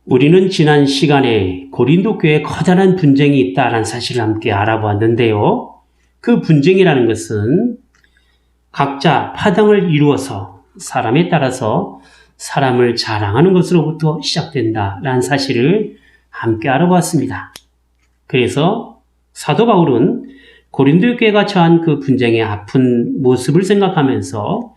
우리는 지난 시간에 고린도 교회에 커다란 분쟁이 있다는 사실을 함께 알아보았는데요. 그 분쟁이라는 것은 각자 파당을 이루어서 사람에 따라서 사람을 자랑하는 것으로부터 시작된다라는 사실을 함께 알아보았습니다. 그래서 사도 바울은 고린도 교회가 처한 그 분쟁의 아픈 모습을 생각하면서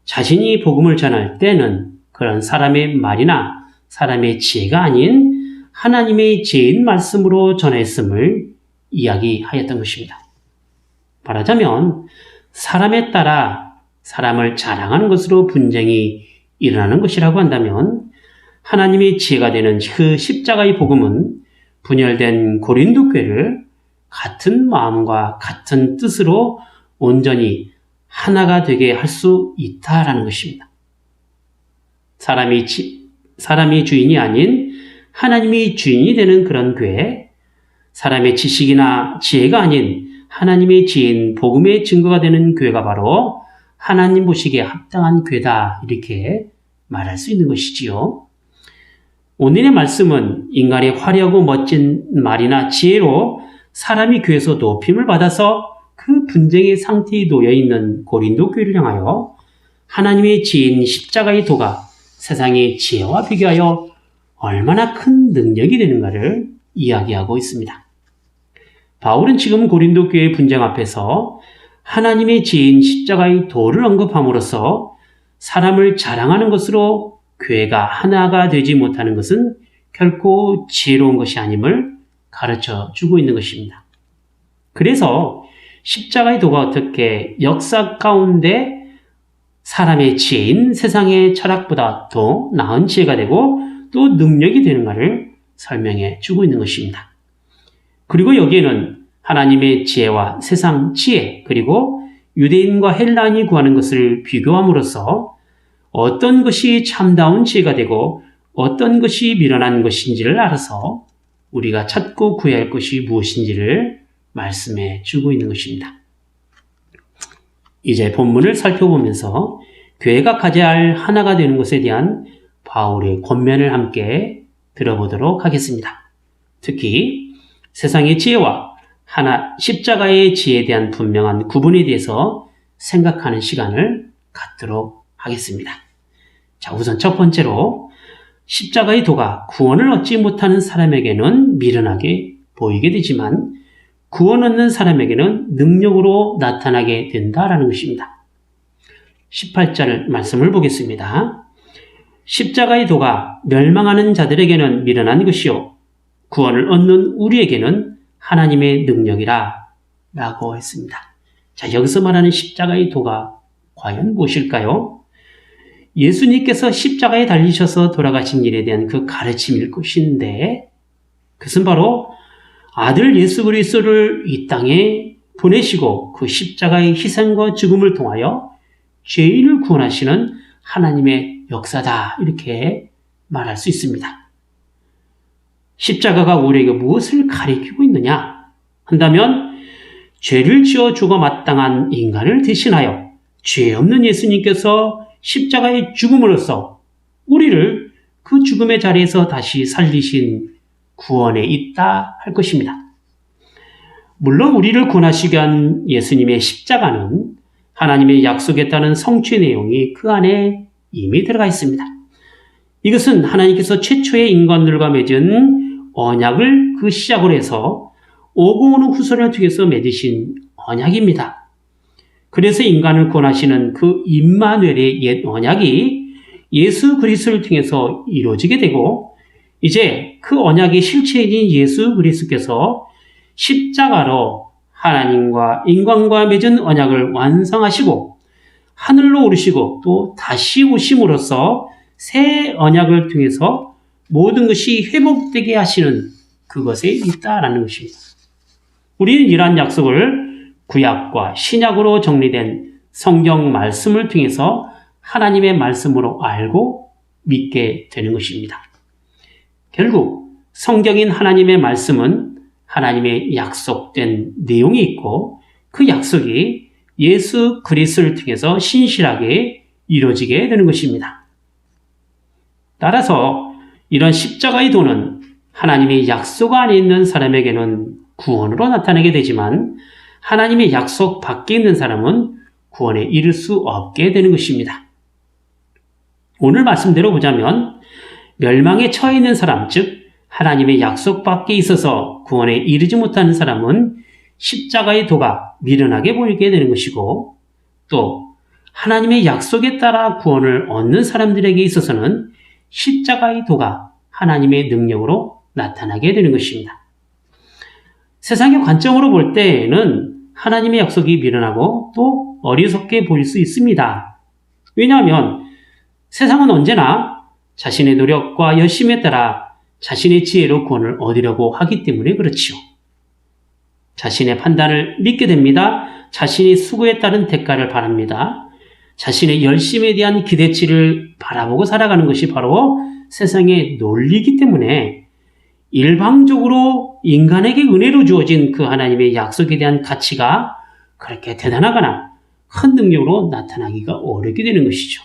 자신이 복음을 전할 때는 그런 사람의 말이나 사람의 지혜가 아닌 하나님의 지혜인 말씀으로 전했음을 이야기하였던 것입니다. 말하자면 사람에 따라 사람을 자랑하는 것으로 분쟁이 일어나는 것이라고 한다면 하나님의 지혜가 되는 그 십자가의 복음은 분열된 고린도 교회를 같은 마음과 같은 뜻으로 온전히 하나가 되게 할 수 있다라는 것입니다. 사람이 주인이 아닌 하나님이 주인이 되는 그런 교회, 사람의 지식이나 지혜가 아닌 하나님의 지혜인 복음의 증거가 되는 교회가 바로 하나님 보시기에 합당한 교회다, 이렇게 말할 수 있는 것이지요. 오늘의 말씀은 인간의 화려하고 멋진 말이나 지혜로 사람이 교회에서 높임을 받아서 그 분쟁의 상태에 놓여 있는 고린도 교회를 향하여 하나님의 지혜인 십자가의 도가 세상의 지혜와 비교하여 얼마나 큰 능력이 되는가를 이야기하고 있습니다. 바울은 지금 고린도 교회의 분쟁 앞에서 하나님의 지혜인 십자가의 도를 언급함으로써 사람을 자랑하는 것으로 교회가 하나가 되지 못하는 것은 결코 지혜로운 것이 아님을 가르쳐 주고 있는 것입니다. 그래서 십자가의 도가 어떻게 역사 가운데 사람의 지혜인 세상의 철학보다 더 나은 지혜가 되고 또 능력이 되는가를 설명해 주고 있는 것입니다. 그리고 여기에는 하나님의 지혜와 세상 지혜, 그리고 유대인과 헬라인이 구하는 것을 비교함으로써 어떤 것이 참다운 지혜가 되고 어떤 것이 미련한 것인지를 알아서 우리가 찾고 구해야 할 것이 무엇인지를 말씀해 주고 있는 것입니다. 이제 본문을 살펴보면서 교회가 가져야 할 하나가 되는 것에 대한 바울의 권면을 함께 들어보도록 하겠습니다. 특히 세상의 지혜와 십자가의 지혜에 대한 분명한 구분에 대해서 생각하는 시간을 갖도록 하겠습니다. 자, 우선 첫 번째로 십자가의 도가 구원을 얻지 못하는 사람에게는 미련하게 보이게 되지만 구원 얻는 사람에게는 능력으로 나타나게 된다라는 것입니다. 18절 말씀을 보겠습니다. 십자가의 도가 멸망하는 자들에게는 미련한 것이요 구원을 얻는 우리에게는 하나님의 능력이라 라고 했습니다. 자, 여기서 말하는 십자가의 도가 과연 무엇일까요? 예수님께서 십자가에 달리셔서 돌아가신 일에 대한 그 가르침일 것인데 그것은 바로 아들 예수 그리스도를 이 땅에 보내시고 그 십자가의 희생과 죽음을 통하여 죄인을 구원하시는 하나님의 역사다, 이렇게 말할 수 있습니다. 십자가가 우리에게 무엇을 가리키고 있느냐 한다면 죄를 지어 죽어 마땅한 인간을 대신하여 죄 없는 예수님께서 십자가의 죽음으로써 우리를 그 죽음의 자리에서 다시 살리신 구원에 있다 할 것입니다. 물론 우리를 구원하시기 위한 예수님의 십자가는 하나님의 약속에 따른 성취 내용이 그 안에 이미 들어가 있습니다. 이것은 하나님께서 최초의 인간들과 맺은 언약을 그 시작으로 해서 오고 오는 후손을 통해서 맺으신 언약입니다. 그래서 인간을 구원하시는 그 임마누엘의 옛 언약이 예수 그리스도를 통해서 이루어지게 되고 이제 그 언약의 실체인 예수 그리스도께서 십자가로 하나님과 인간과 맺은 언약을 완성하시고 하늘로 오르시고 또 다시 오심으로써 새 언약을 통해서 모든 것이 회복되게 하시는 그것에 있다라는 것입니다. 우리는 이러한 약속을 구약과 신약으로 정리된 성경 말씀을 통해서 하나님의 말씀으로 알고 믿게 되는 것입니다. 결국 성경인 하나님의 말씀은 하나님의 약속된 내용이 있고 그 약속이 예수 그리스도를 통해서 신실하게 이루어지게 되는 것입니다. 따라서 이런 십자가의 도는 하나님의 약속 안에 있는 사람에게는 구원으로 나타나게 되지만 하나님의 약속 밖에 있는 사람은 구원에 이를 수 없게 되는 것입니다. 오늘 말씀대로 보자면 멸망에 처해 있는 사람, 즉 하나님의 약속 밖에 있어서 구원에 이르지 못하는 사람은 십자가의 도가 미련하게 보이게 되는 것이고, 또 하나님의 약속에 따라 구원을 얻는 사람들에게 있어서는 십자가의 도가 하나님의 능력으로 나타나게 되는 것입니다. 세상의 관점으로 볼 때에는 하나님의 약속이 미련하고 또 어리석게 보일 수 있습니다. 왜냐하면 세상은 언제나 자신의 노력과 열심에 따라 자신의 지혜로 구원을 얻으려고 하기 때문에 그렇지요. 자신의 판단을 믿게 됩니다. 자신의 수고에 따른 대가를 바랍니다. 자신의 열심에 대한 기대치를 바라보고 살아가는 것이 바로 세상의 논리이기 때문에 일방적으로 인간에게 은혜로 주어진 그 하나님의 약속에 대한 가치가 그렇게 대단하거나 큰 능력으로 나타나기가 어렵게 되는 것이죠.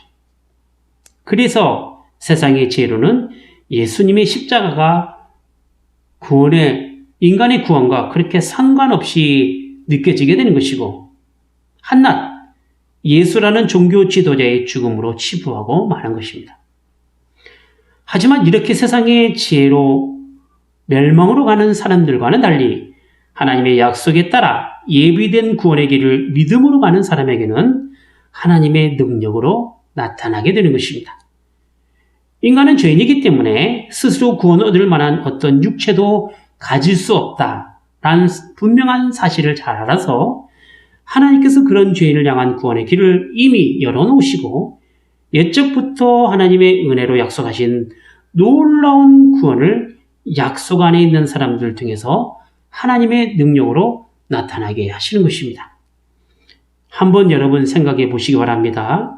그래서 세상의 지혜로는 예수님의 십자가가 인간의 구원과 그렇게 상관없이 느껴지게 되는 것이고, 한낱 예수라는 종교 지도자의 죽음으로 치부하고 마는 것입니다. 하지만 이렇게 세상의 지혜로 멸망으로 가는 사람들과는 달리 하나님의 약속에 따라 예비된 구원의 길을 믿음으로 가는 사람에게는 하나님의 능력으로 나타나게 되는 것입니다. 인간은 죄인이기 때문에 스스로 구원 얻을 만한 어떤 육체도 가질 수 없다라는 분명한 사실을 잘 알아서 하나님께서 그런 죄인을 향한 구원의 길을 이미 열어놓으시고 옛적부터 하나님의 은혜로 약속하신 놀라운 구원을 약속 안에 있는 사람들 중에서 하나님의 능력으로 나타나게 하시는 것입니다. 한번 여러분 생각해 보시기 바랍니다.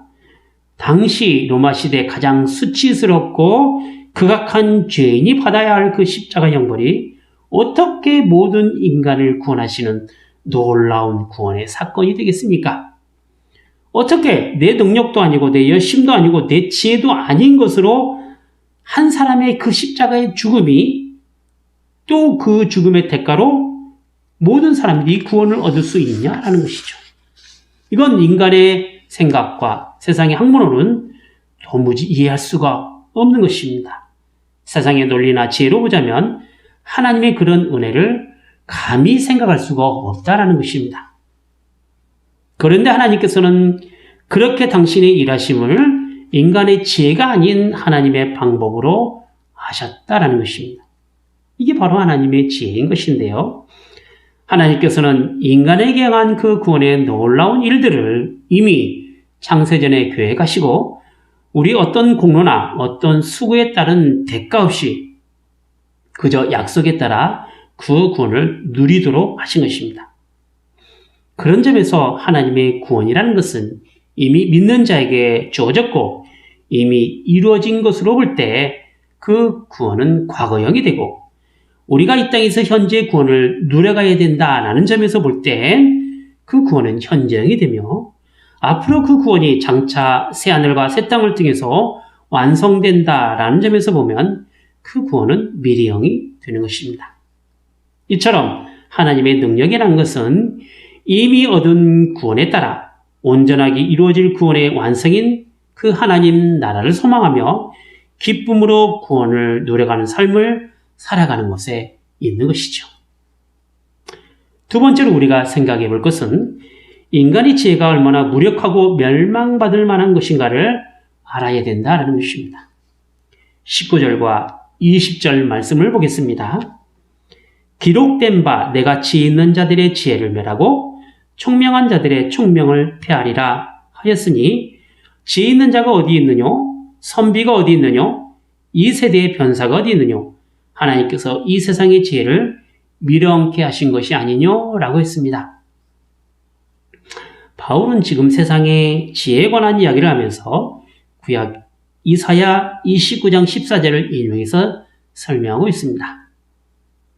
당시 로마 시대 가장 수치스럽고 극악한 죄인이 받아야 할 그 십자가 형벌이 어떻게 모든 인간을 구원하시는 놀라운 구원의 사건이 되겠습니까? 어떻게 내 능력도 아니고 내 열심도 아니고 내 지혜도 아닌 것으로 한 사람의 그 십자가의 죽음이 또 그 죽음의 대가로 모든 사람들이 구원을 얻을 수 있냐라는 것이죠. 이건 인간의 생각과 세상의 학문으로는 도무지 이해할 수가 없는 것입니다. 세상의 논리나 지혜로 보자면 하나님의 그런 은혜를 감히 생각할 수가 없다라는 것입니다. 그런데 하나님께서는 그렇게 당신의 일하심을 인간의 지혜가 아닌 하나님의 방법으로 하셨다라는 것입니다. 이게 바로 하나님의 지혜인 것인데요. 하나님께서는 인간에게 행한 그 구원의 놀라운 일들을 이미 창세전에 계획하시고 우리 어떤 공로나 어떤 수고에 따른 대가 없이 그저 약속에 따라 그 구원을 누리도록 하신 것입니다. 그런 점에서 하나님의 구원이라는 것은 이미 믿는 자에게 주어졌고 이미 이루어진 것으로 볼 때 그 구원은 과거형이 되고 우리가 이 땅에서 현재 구원을 누려가야 된다라는 점에서 볼 때 그 구원은 현재형이 되며 앞으로 그 구원이 장차 새하늘과 새 땅을 통해서 완성된다라는 점에서 보면 그 구원은 미래형이 되는 것입니다. 이처럼 하나님의 능력이라는 것은 이미 얻은 구원에 따라 온전하게 이루어질 구원의 완성인 그 하나님 나라를 소망하며 기쁨으로 구원을 누려가는 삶을 살아가는 것에 있는 것이죠. 두 번째로 우리가 생각해 볼 것은 인간의 지혜가 얼마나 무력하고 멸망받을 만한 것인가를 알아야 된다는 것입니다. 19절과 20절 말씀을 보겠습니다. 기록된 바 내가 지혜 있는 자들의 지혜를 멸하고 총명한 자들의 총명을 폐하리라 하였으니 지혜 있는 자가 어디 있느뇨? 선비가 어디 있느뇨? 이 세대의 변사가 어디 있느뇨? 하나님께서 이 세상의 지혜를 미련케 하신 것이 아니뇨? 라고 했습니다. 바울은 지금 세상의 지혜에 관한 이야기를 하면서 구약 이사야 29장 14절을 인용해서 설명하고 있습니다.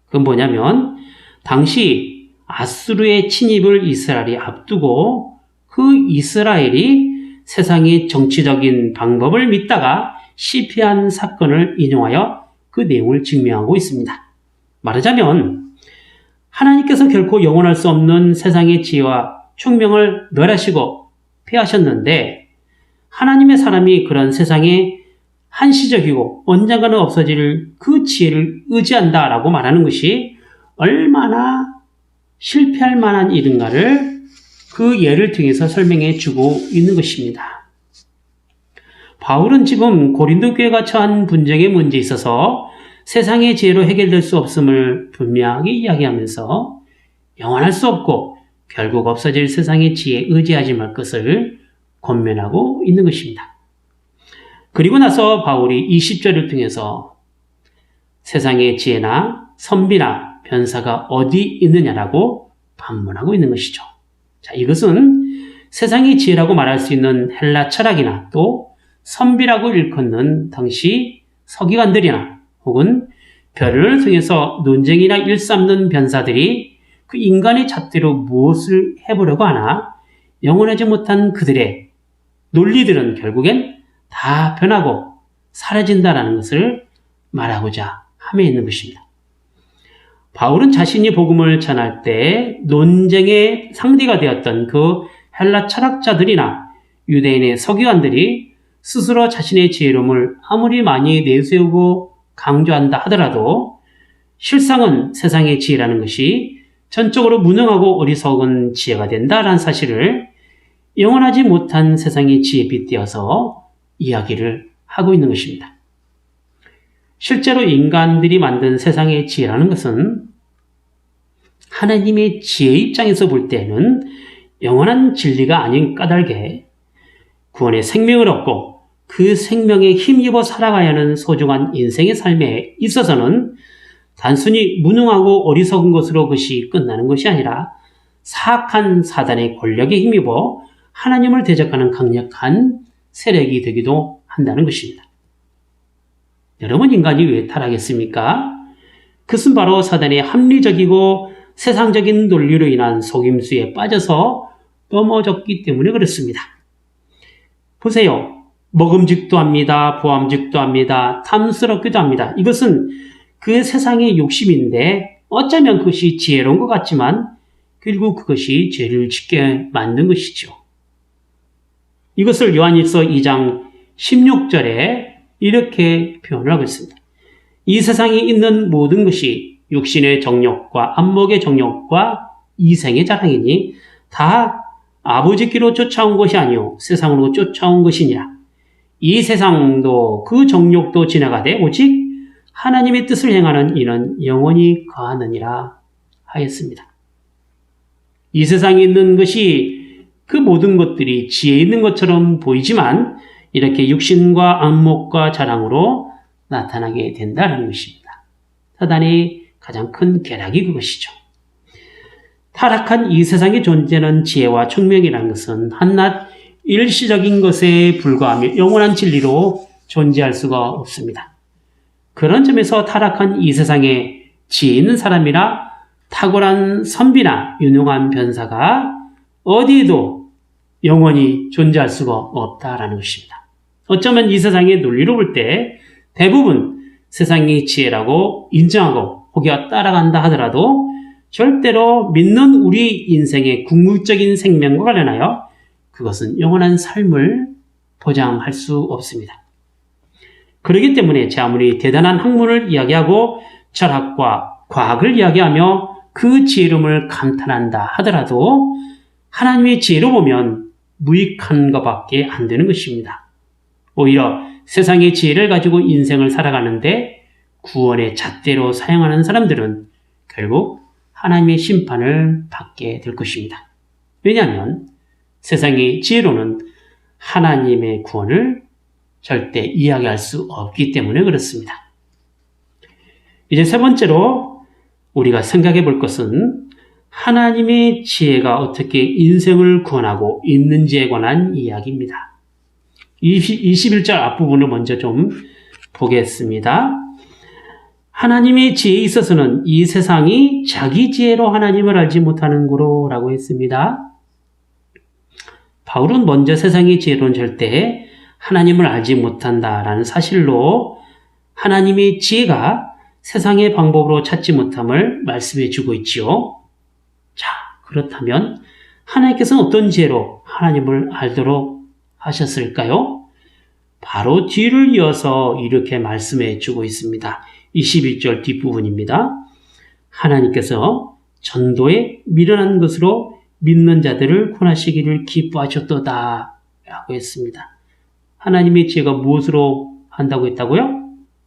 그건 뭐냐면 당시 아수르의 침입을 이스라엘이 앞두고 그 이스라엘이 세상의 정치적인 방법을 믿다가 실패한 사건을 인용하여 그 내용을 증명하고 있습니다. 말하자면 하나님께서 결코 영원할 수 없는 세상의 지혜와 총명을 멸하시고 폐하셨는데 하나님의 사람이 그런 세상에 한시적이고 언젠가는 없어질 그 지혜를 의지한다라고 말하는 것이 얼마나 실패할 만한 일인가를 그 예를 통해서 설명해 주고 있는 것입니다. 바울은 지금 고린도 교회가 처한 분쟁의 문제에 있어서 세상의 지혜로 해결될 수 없음을 분명하게 이야기하면서 영원할 수 없고 결국 없어질 세상의 지혜에 의지하지 말 것을 권면하고 있는 것입니다. 그리고 나서 바울이 20절을 통해서 세상의 지혜나 선비나 변사가 어디 있느냐라고 반문하고 있는 것이죠. 자, 이것은 세상의 지혜라고 말할 수 있는 헬라 철학이나 또 선비라고 일컫는 당시 서기관들이나 혹은 별을 통해서 논쟁이나 일삼는 변사들이 그 인간의 잣대로 무엇을 해보려고 하나 영원하지 못한 그들의 논리들은 결국엔 다 변하고 사라진다는 것을 말하고자 함에 있는 것입니다. 바울은 자신이 복음을 전할 때 논쟁의 상대가 되었던 그 헬라 철학자들이나 유대인의 서기관들이 스스로 자신의 지혜로움을 아무리 많이 내세우고 강조한다 하더라도 실상은 세상의 지혜라는 것이 전적으로 무능하고 어리석은 지혜가 된다라는 사실을 영원하지 못한 세상의 지혜에 빗대어서 이야기를 하고 있는 것입니다. 실제로 인간들이 만든 세상의 지혜라는 것은 하나님의 지혜 입장에서 볼 때는 영원한 진리가 아닌 까닭에 구원의 생명을 얻고 그 생명에 힘입어 살아가야 하는 소중한 인생의 삶에 있어서는 단순히 무능하고 어리석은 것으로 그것이 끝나는 것이 아니라 사악한 사단의 권력에 힘입어 하나님을 대적하는 강력한 세력이 되기도 한다는 것입니다. 여러분, 인간이 왜 타락했습니까? 그것은 바로 사단의 합리적이고 세상적인 논리로 인한 속임수에 빠져서 넘어졌기 때문에 그렇습니다. 보세요. 먹음직도 합니다. 보암직도 합니다. 탐스럽기도 합니다. 이것은 그 세상의 욕심인데 어쩌면 그것이 지혜로운 것 같지만 결국 그것이 죄를 짓게 만든 것이죠. 이것을 요한일서 2장 16절에 이렇게 표현을 하고 있습니다. 이 세상에 있는 모든 것이 육신의 정욕과 안목의 정욕과 이생의 자랑이니 다 아버지께로 쫓아온 것이 아니요 세상으로 쫓아온 것이니라. 이 세상도 그 정욕도 지나가되 오직 하나님의 뜻을 행하는 이는 영원히 거하느니라 하였습니다. 이 세상에 있는 것이 그 모든 것들이 지혜 있는 것처럼 보이지만 이렇게 육신과 안목과 자랑으로 나타나게 된다는 것입니다. 사단의 가장 큰 계략이 그것이죠. 타락한 이 세상에 존재하는 지혜와 총명이라는 것은 한낱 일시적인 것에 불과하며 영원한 진리로 존재할 수가 없습니다. 그런 점에서 타락한 이 세상에 지혜 있는 사람이나 탁월한 선비나 유능한 변사가 어디에도 영원히 존재할 수가 없다라는 것입니다. 어쩌면 이 세상의 논리로 볼 때 대부분 세상의 지혜라고 인정하고 혹여 따라간다 하더라도 절대로 믿는 우리 인생의 궁극적인 생명과 관련하여 그것은 영원한 삶을 보장할 수 없습니다. 그렇기 때문에 제 아무리 대단한 학문을 이야기하고 철학과 과학을 이야기하며 그 지혜로움을 감탄한다 하더라도 하나님의 지혜로 보면 무익한 것밖에 안 되는 것입니다. 오히려 세상의 지혜를 가지고 인생을 살아가는데 구원의 잣대로 사용하는 사람들은 결국 하나님의 심판을 받게 될 것입니다. 왜냐하면 세상의 지혜로는 하나님의 구원을 절대 이야기할 수 없기 때문에 그렇습니다. 이제 세 번째로 우리가 생각해 볼 것은 하나님의 지혜가 어떻게 인생을 구원하고 있는지에 관한 이야기입니다. 21절 앞부분을 먼저 좀 보겠습니다. 하나님의 지혜에 있어서는 이 세상이 자기 지혜로 하나님을 알지 못하는 거로 라고 했습니다. 바울은 먼저 세상의 지혜로는 절대 하나님을 알지 못한다라는 사실로 하나님의 지혜가 세상의 방법으로 찾지 못함을 말씀해 주고 있지요. 자, 그렇다면 하나님께서는 어떤 지혜로 하나님을 알도록 하셨을까요? 바로 뒤를 이어서 이렇게 말씀해 주고 있습니다. 21절 뒷부분입니다. 하나님께서 전도에 미련한 것으로 믿는 자들을 구원하시기를 기뻐하셨도다 라고 했습니다. 하나님의 지혜가 무엇으로 한다고 했다고요?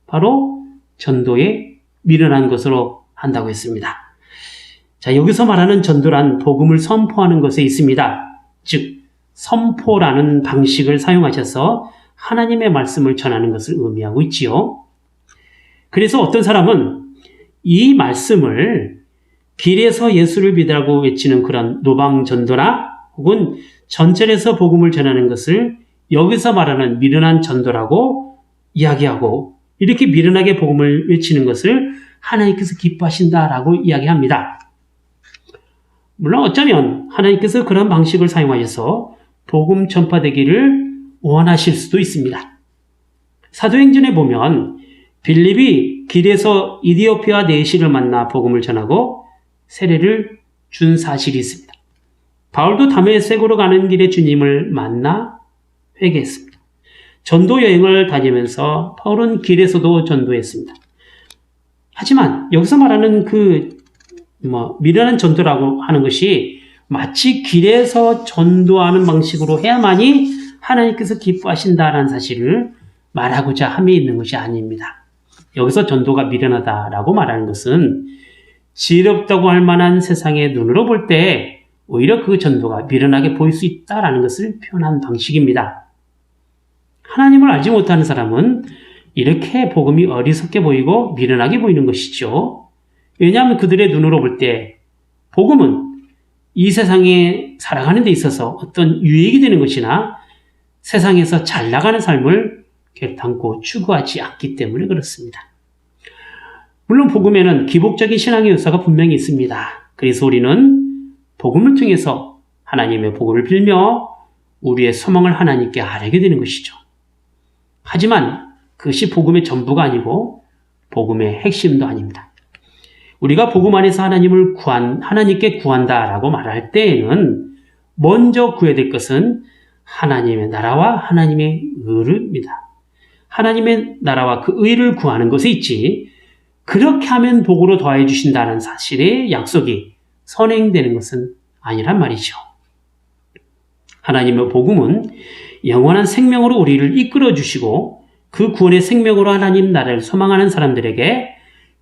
바로 전도에 미련한 것으로 한다고 했습니다. 자, 여기서 말하는 전도란 복음을 선포하는 것에 있습니다. 즉, 선포라는 방식을 사용하셔서 하나님의 말씀을 전하는 것을 의미하고 있지요. 그래서 어떤 사람은 이 말씀을 길에서 예수를 믿으라고 외치는 그런 노방전도나 혹은 전철에서 복음을 전하는 것을 여기서 말하는 미련한 전도라고 이야기하고 이렇게 미련하게 복음을 외치는 것을 하나님께서 기뻐하신다라고 이야기합니다. 물론 어쩌면 하나님께서 그런 방식을 사용하셔서 복음 전파되기를 원하실 수도 있습니다. 사도행전에 보면 빌립이 길에서 이디오피아 내시를 만나 복음을 전하고 세례를 준 사실이 있습니다. 바울도 다메섹으로 가는 길에 주님을 만나 회개했습니다. 전도 여행을 다니면서 바울은 길에서도 전도했습니다. 하지만 여기서 말하는 미련한 전도라고 하는 것이 마치 길에서 전도하는 방식으로 해야만이 하나님께서 기뻐하신다라는 사실을 말하고자 함에 있는 것이 아닙니다. 여기서 전도가 미련하다라고 말하는 것은 지혜롭다고 할 만한 세상의 눈으로 볼 때 오히려 그 전도가 미련하게 보일 수 있다라는 것을 표현한 방식입니다. 하나님을 알지 못하는 사람은 이렇게 복음이 어리석게 보이고 미련하게 보이는 것이죠. 왜냐하면 그들의 눈으로 볼 때 복음은 이 세상에 살아가는 데 있어서 어떤 유익이 되는 것이나 세상에서 잘 나가는 삶을 결단코 추구하지 않기 때문에 그렇습니다. 물론 복음에는 기복적인 신앙의 요소가 분명히 있습니다. 그래서 우리는 복음을 통해서 하나님의 복음을 빌며 우리의 소망을 하나님께 아뢰게 되는 것이죠. 하지만 그것이 복음의 전부가 아니고 복음의 핵심도 아닙니다. 우리가 복음 안에서 하나님께 구한다라고 말할 때에는 먼저 구해야 될 것은 하나님의 나라와 하나님의 의입니다. 하나님의 나라와 그 의를 구하는 것에 있지 그렇게 하면 복으로 더해 주신다는 사실의 약속이 선행되는 것은 아니란 말이죠. 하나님의 복음은 영원한 생명으로 우리를 이끌어 주시고 그 구원의 생명으로 하나님 나라를 소망하는 사람들에게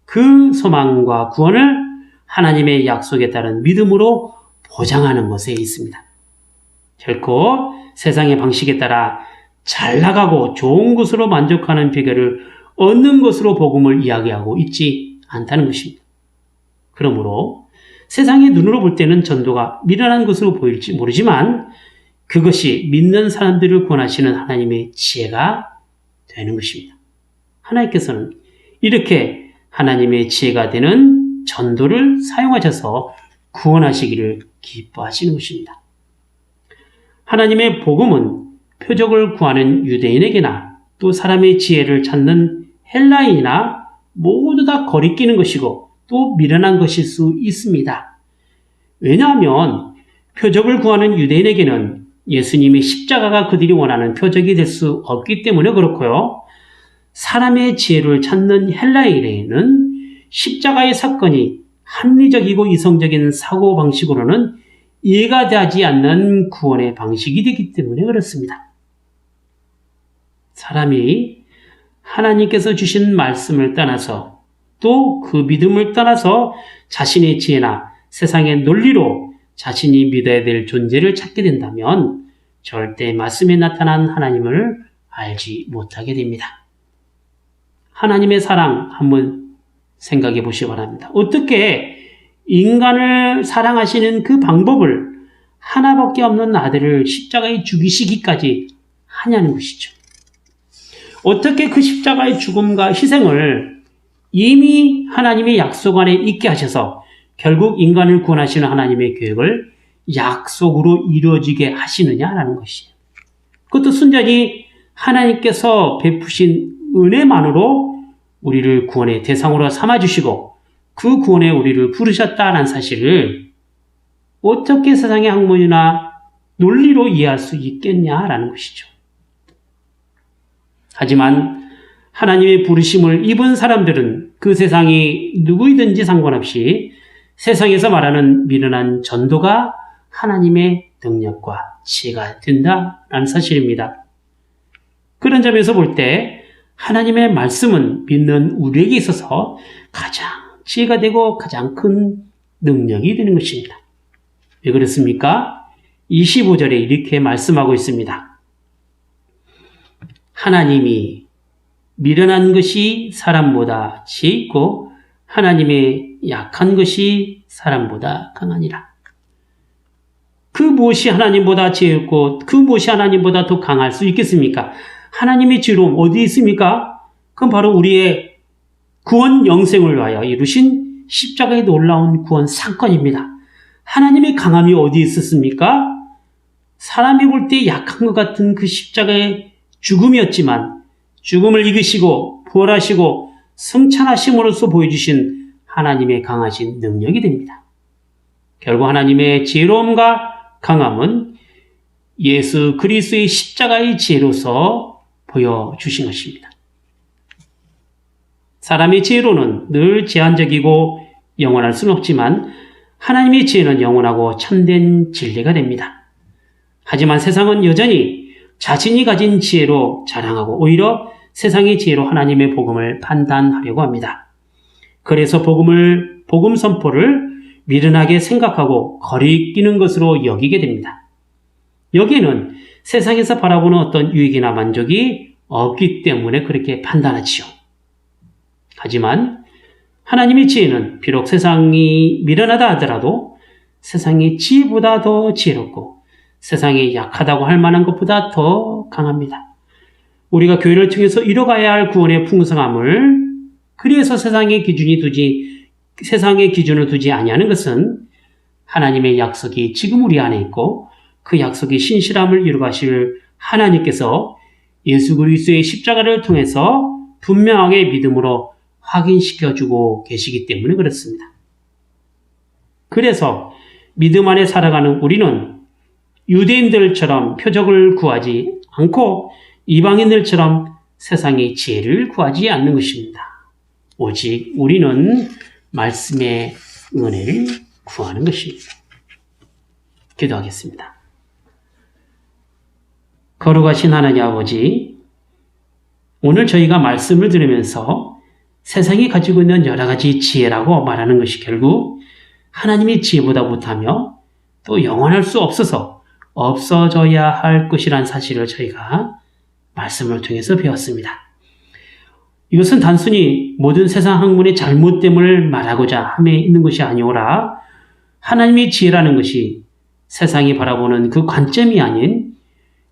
그 소망과 구원을 하나님의 약속에 따른 믿음으로 보장하는 것에 있습니다. 결코 세상의 방식에 따라 잘 나가고 좋은 것으로 만족하는 비결을 얻는 것으로 복음을 이야기하고 있지 않다는 것입니다. 그러므로 세상의 눈으로 볼 때는 전도가 미련한 것으로 보일지 모르지만 그것이 믿는 사람들을 구원하시는 하나님의 지혜가 되는 것입니다. 하나님께서는 이렇게 하나님의 지혜가 되는 전도를 사용하셔서 구원하시기를 기뻐하시는 것입니다. 하나님의 복음은 표적을 구하는 유대인에게나 또 사람의 지혜를 찾는 헬라인이나 모두 다 거리끼는 것이고 또 미련한 것일 수 있습니다. 왜냐하면 표적을 구하는 유대인에게는 예수님의 십자가가 그들이 원하는 표적이 될 수 없기 때문에 그렇고요. 사람의 지혜를 찾는 헬라인에게는 십자가의 사건이 합리적이고 이성적인 사고방식으로는 이해가 되지 않는 구원의 방식이 되기 때문에 그렇습니다. 사람이 하나님께서 주신 말씀을 떠나서 또 그 믿음을 떠나서 자신의 지혜나 세상의 논리로 자신이 믿어야 될 존재를 찾게 된다면 절대 말씀에 나타난 하나님을 알지 못하게 됩니다. 하나님의 사랑 한번 생각해 보시기 바랍니다. 어떻게 인간을 사랑하시는 그 방법을 하나밖에 없는 아들을 십자가에 죽이시기까지 하냐는 것이죠. 어떻게 그 십자가의 죽음과 희생을 이미 하나님의 약속 안에 있게 하셔서 결국 인간을 구원하시는 하나님의 계획을 약속으로 이루어지게 하시느냐라는 것이에요. 그것도 순전히 하나님께서 베푸신 은혜만으로 우리를 구원의 대상으로 삼아주시고 그 구원에 우리를 부르셨다는 사실을 어떻게 세상의 학문이나 논리로 이해할 수 있겠냐라는 것이죠. 하지만 하나님의 부르심을 입은 사람들은 그 세상이 누구이든지 상관없이 세상에서 말하는 미련한 전도가 하나님의 능력과 지혜가 된다라는 사실입니다. 그런 점에서 볼 때 하나님의 말씀은 믿는 우리에게 있어서 가장 지혜가 되고 가장 큰 능력이 되는 것입니다. 왜 그렇습니까? 25절에 이렇게 말씀하고 있습니다. 하나님이 미련한 것이 사람보다 지혜 있고 하나님의 약한 것이 사람보다 강하니라. 그 무엇이 하나님보다 지혜 있고 그 무엇이 하나님보다 더 강할 수 있겠습니까? 하나님의 지혜로움 어디 있습니까? 그건 바로 우리의 구원 영생을 위하여 이루신 십자가의 놀라운 구원 사건입니다. 하나님의 강함이 어디 있었습니까? 사람이 볼 때 약한 것 같은 그 십자가의 죽음이었지만 죽음을 이기시고 부활하시고 승천하심으로써 보여주신 하나님의 강하신 능력이 됩니다. 결국 하나님의 지혜로움과 강함은 예수 그리스도의 십자가의 지혜로서 보여주신 것입니다. 사람의 지혜로는 늘 제한적이고 영원할 수는 없지만 하나님의 지혜는 영원하고 참된 진리가 됩니다. 하지만 세상은 여전히 자신이 가진 지혜로 자랑하고 오히려 세상의 지혜로 하나님의 복음을 판단하려고 합니다. 그래서 복음 선포를 미련하게 생각하고 거리끼는 것으로 여기게 됩니다. 여기에는 세상에서 바라보는 어떤 유익이나 만족이 없기 때문에 그렇게 판단하지요. 하지만 하나님의 지혜는 비록 세상이 미련하다 하더라도 세상의 지혜보다 더 지혜롭고 세상이 약하다고 할 만한 것보다 더 강합니다. 우리가 교회를 통해서 이뤄가야 할 구원의 풍성함을 그래서 세상의 기준을 두지 아니하는 것은 하나님의 약속이 지금 우리 안에 있고 그 약속의 신실함을 이루가실 하나님께서 예수 그리스도의 십자가를 통해서 분명하게 믿음으로 확인시켜주고 계시기 때문에 그렇습니다. 그래서 믿음 안에 살아가는 우리는 유대인들처럼 표적을 구하지 않고 이방인들처럼 세상의 지혜를 구하지 않는 것입니다. 오직 우리는 말씀의 은혜를 구하는 것입니다. 기도하겠습니다. 거룩하신 하나님 아버지, 오늘 저희가 말씀을 들으면서 세상이 가지고 있는 여러 가지 지혜라고 말하는 것이 결국 하나님의 지혜보다 못하며 또 영원할 수 없어서 없어져야 할 것이란 사실을 저희가 말씀을 통해서 배웠습니다. 이것은 단순히 모든 세상 학문의 잘못됨을 말하고자 함에 있는 것이 아니오라 하나님의 지혜라는 것이 세상이 바라보는 그 관점이 아닌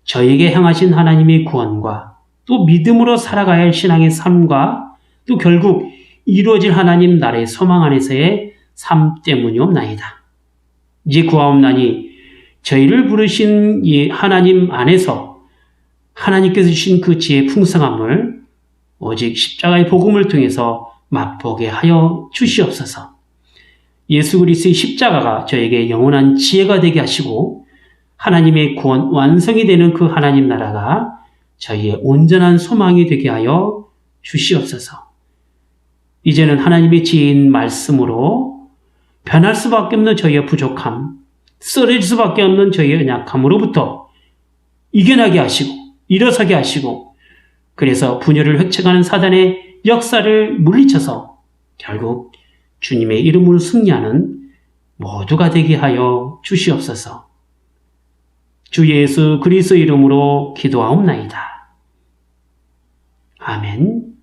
저에게 향하신 하나님의 구원과 또 믿음으로 살아가야 할 신앙의 삶과 또 결국 이루어질 하나님 나라의 소망 안에서의 삶 때문이옵나이다. 이제 구하옵나니 저희를 부르신 이 하나님 안에서 하나님께서 주신 그 지혜의 풍성함을 오직 십자가의 복음을 통해서 맛보게 하여 주시옵소서. 예수 그리스도의 십자가가 저에게 영원한 지혜가 되게 하시고 하나님의 구원 완성이 되는 그 하나님 나라가 저희의 온전한 소망이 되게 하여 주시옵소서. 이제는 하나님의 지혜인 말씀으로 변할 수밖에 없는 저희의 부족함, 쓰러질 수밖에 없는 저희의 연약함으로부터 이겨나게 하시고 일어서게 하시고 그래서 분열을 획책하는 사단의 역사를 물리쳐서 결국 주님의 이름으로 승리하는 모두가 되게 하여 주시옵소서. 주 예수 그리스도 이름으로 기도하옵나이다. 아멘.